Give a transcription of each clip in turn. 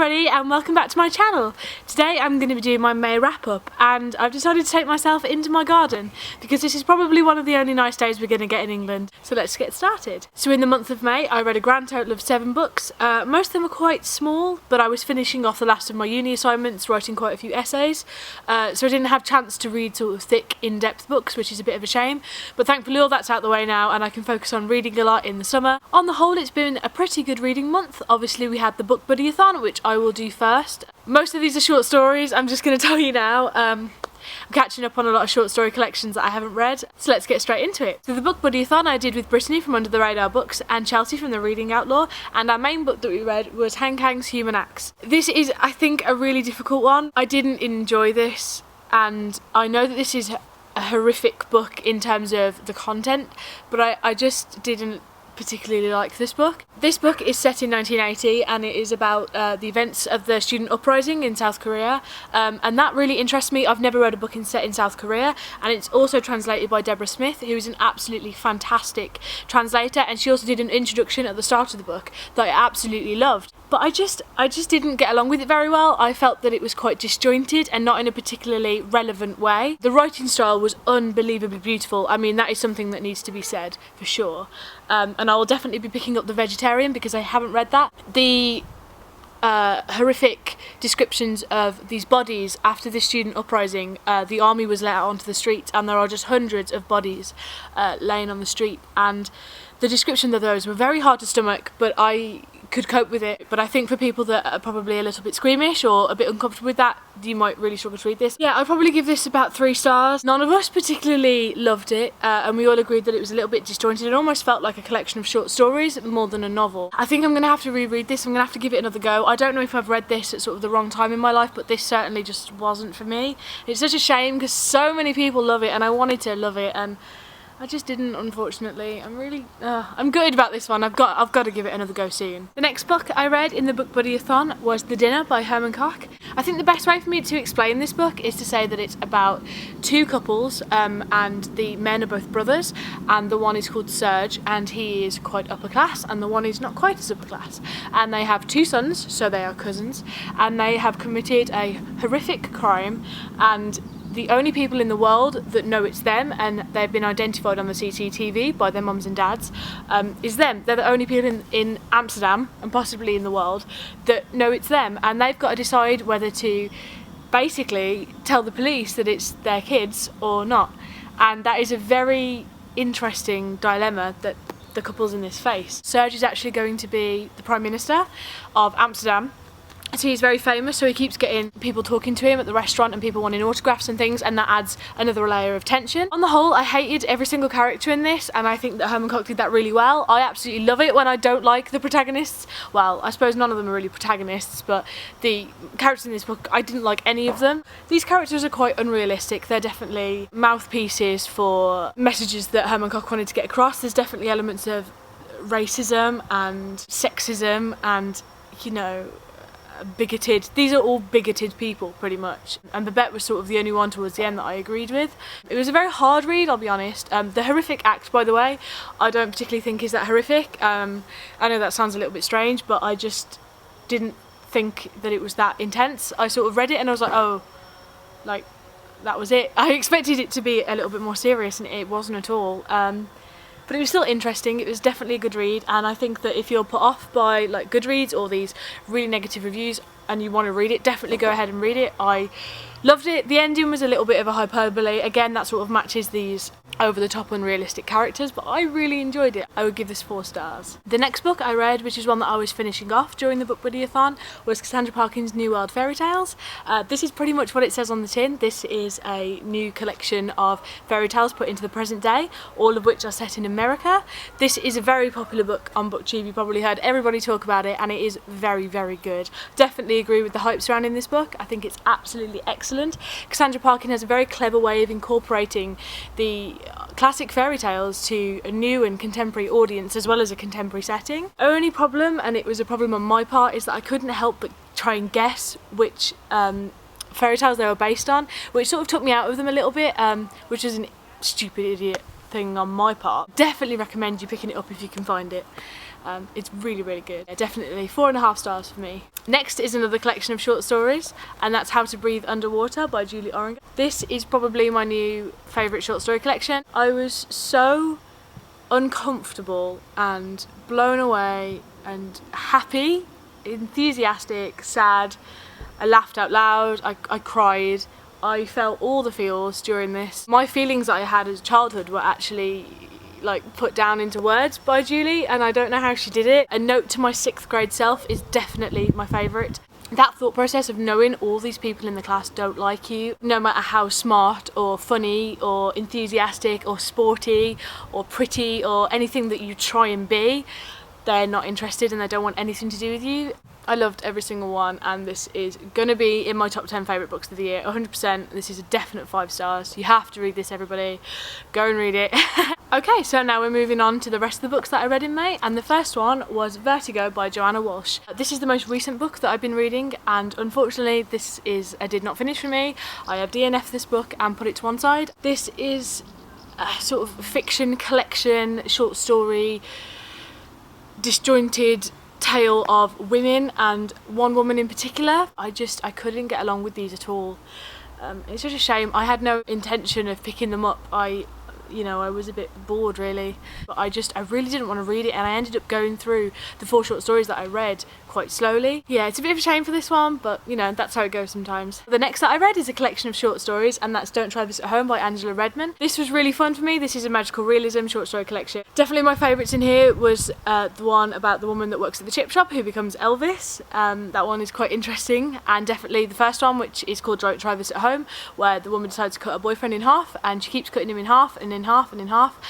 everybody and welcome back to my channel. Today I'm going to be doing my May wrap up and I've decided to take myself into my garden because this is probably one of the only nice days we're going to get in England. So let's get started. So in the month of May I read a grand total of 7 books. Most of them were quite small, but I was finishing off the last of my uni assignments, writing quite a few essays, so I didn't have a chance to read sort of thick in-depth books, which is a bit of a shame, but thankfully all that's out the way now and I can focus on reading a lot in the summer. On the whole it's been a pretty good reading month. Obviously we had the book buddy-a-thon, which I will do first. Most of these are short stories, I'm just going to tell you now. I'm catching up on a lot of short story collections that I haven't read, so let's get straight into it. So the book buddy-a-thon I did with Brittany from Under the Radar Books and Chelsea from The Reading Outlaw, and our main book that we read was Hank Hang's Human Acts. This is, I think, a really difficult one. I didn't enjoy this, and I know that this is a horrific book in terms of the content, but I just didn't particularly like this book. This book is set in 1980 and it is about the events of the student uprising in South Korea, and that really interests me. I've never read a book set in South Korea, and it's also translated by Deborah Smith, who is an absolutely fantastic translator, and she also did an introduction at the start of the book that I absolutely loved. But I just didn't get along with it very well. I felt that it was quite disjointed and not in a particularly relevant way. The writing style was unbelievably beautiful. I mean, that is something that needs to be said for sure. And I will definitely be picking up The Vegetarian because I haven't read that. The horrific descriptions of these bodies after the student uprising, the army was let out onto the street and there are just hundreds of bodies laying on the street, and the description of those were very hard to stomach, but I could cope with it. But I think for people that are probably a little bit squeamish or a bit uncomfortable with that, you might really struggle to read this. Yeah, I'd probably give this about 3 stars. None of us particularly loved it, and we all agreed that it was a little bit disjointed. It almost felt like a collection of short stories more than a novel. I think I'm going to have to reread this. I'm going to have to give it another go. I don't know if I've read this at sort of the wrong time in my life, but this certainly just wasn't for me. It's such a shame because so many people love it and I wanted to love it, and I just didn't, unfortunately. I'm gutted about this one. I've got to give it another go soon. The next book I read in the book buddy-a-thon was The Dinner by Herman Koch. I think the best way for me to explain this book is to say that it's about 2 couples, and the men are both brothers, and the one is called Serge and he is quite upper class and the one is not quite as upper class, and they have 2 sons, so they are cousins, and they have committed a horrific crime, and the only people in the world that know it's them, and they've been identified on the CCTV by their mums and dads, is them. They're the only people in Amsterdam, and possibly in the world, that know it's them, and they've got to decide whether to basically tell the police that it's their kids or not. And that is a very interesting dilemma that the couples in this face. Serge is actually going to be the Prime Minister of Amsterdam. So he's very famous, so he keeps getting people talking to him at the restaurant and people wanting autographs and things, and that adds another layer of tension. On the whole, I hated every single character in this, and I think that Herman Koch did that really well. I absolutely love it when I don't like the protagonists. Well, I suppose none of them are really protagonists, but the characters in this book, I didn't like any of them. These characters are quite unrealistic. They're definitely mouthpieces for messages that Herman Koch wanted to get across. There's definitely elements of racism and sexism and, you know, bigoted. These are all bigoted people pretty much, and Babette was sort of the only one towards the end that I agreed with. It was a very hard read, I'll be honest. The horrific act, by the way, I don't particularly think is that horrific. I know that sounds a little bit strange, but I just didn't think that it was that intense. I sort of read it and I was like, oh, like that was it. I expected it to be a little bit more serious and it wasn't at all. But it was still interesting. It was definitely a good read, and I think that if you're put off by like Goodreads or these really negative reviews and you want to read it, definitely go ahead and read it. I loved it. The ending was a little bit of a hyperbole. Again, that sort of matches these over-the-top unrealistic characters, but I really enjoyed it. I would give this 4 stars. The next book I read, which is one that I was finishing off during the book buddy-a-thon, was Cassandra Parkin's New World Fairy Tales. This is pretty much what it says on the tin. This is a new collection of fairy tales put into the present day, all of which are set in America. This is a very popular book on BookTube. You probably heard everybody talk about it, and it is very, very good. Definitely agree with the hype surrounding this book. I think it's absolutely excellent. Cassandra Parkin has a very clever way of incorporating the classic fairy tales to a new and contemporary audience as well as a contemporary setting. Only problem, and it was a problem on my part, is that I couldn't help but try and guess which fairy tales they were based on, which sort of took me out of them a little bit, which is a stupid idiot thing on my part. Definitely recommend you picking it up if you can find it. It's really, really good. Yeah, definitely 4.5 stars for me. Next is another collection of short stories, and that's How to Breathe Underwater by Julie Oringer. This is probably my new favourite short story collection. I was so uncomfortable and blown away and happy, enthusiastic, sad. I laughed out loud, I cried. I felt all the feels during this. My feelings that I had as a childhood were actually like put down into words by Julie, and I don't know how she did it. A Note to My 6th grade self is definitely my favourite. That thought process of knowing all these people in the class don't like you, no matter how smart or funny or enthusiastic or sporty or pretty or anything that you try and be, they're not interested and they don't want anything to do with you. I loved every single one, and this is gonna be in my top 10 favourite books of the year, 100%. This is a definite 5 stars. You have to read this, everybody. Go and read it. Okay, so now we're moving on to the rest of the books that I read in May, and the first one was Vertigo by Joanna Walsh. This is the most recent book that I've been reading, and unfortunately this is a did not finish for me. I have DNF'd this book and put it to one side. This is a sort of fiction collection, short story, disjointed tale of women, and one woman in particular. I couldn't get along with these at all. It's such a shame. I had no intention of picking them up. I was a bit bored really, but I really didn't want to read it, and I ended up going through the 4 short stories that I read quite slowly. Yeah, it's a bit of a shame for this one, but that's how it goes sometimes. The next that I read is a collection of short stories, and that's Don't Try This at Home by Angela Redmond. This was really fun for me. This is a magical realism short story collection. Definitely my favourites in here was the one about the woman that works at the chip shop who becomes Elvis. That one is quite interesting, and definitely the first one, which is called Don't Try This at Home, where the woman decides to cut her boyfriend in half, and she keeps cutting him in half and in half and in half,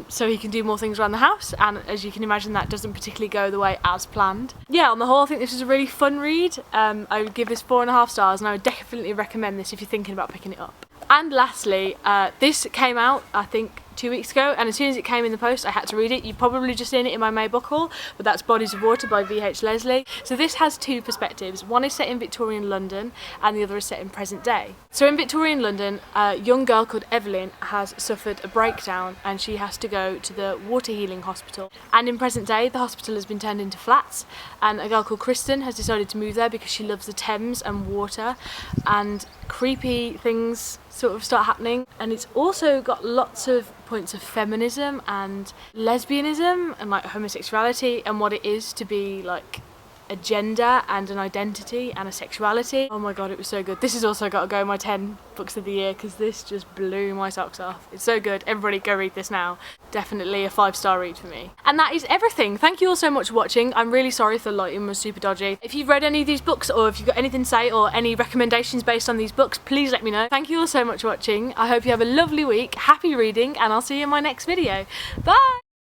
so he can do more things around the house, and as you can imagine that doesn't particularly go the way as planned. Yeah, on the whole I think this is a really fun read. I would give this 4.5 stars, and I would definitely recommend this if you're thinking about picking it up. And lastly, this came out I think 2 weeks ago, and as soon as it came in the post I had to read it. You've probably just seen it in my May book haul, but that's Bodies of Water by V.H. Leslie. So this has 2 perspectives. One is set in Victorian London and the other is set in present day. So in Victorian London, a young girl called Evelyn has suffered a breakdown and she has to go to the water healing hospital. And in present day, the hospital has been turned into flats, and a girl called Kristen has decided to move there because she loves the Thames and water, and creepy things sort of start happening. And it's also got lots of points of feminism and lesbianism and like homosexuality and what it is to be like a gender and an identity and a sexuality. Oh my god, it was so good. This has also got to go in my 10 books of the year because this just blew my socks off. It's so good. Everybody go read this now. Definitely a 5-star read for me. And that is everything. Thank you all so much for watching. I'm really sorry if the lighting was super dodgy. If you've read any of these books, or if you've got anything to say or any recommendations based on these books, please let me know. Thank you all so much for watching. I hope you have a lovely week, happy reading, and I'll see you in my next video. Bye!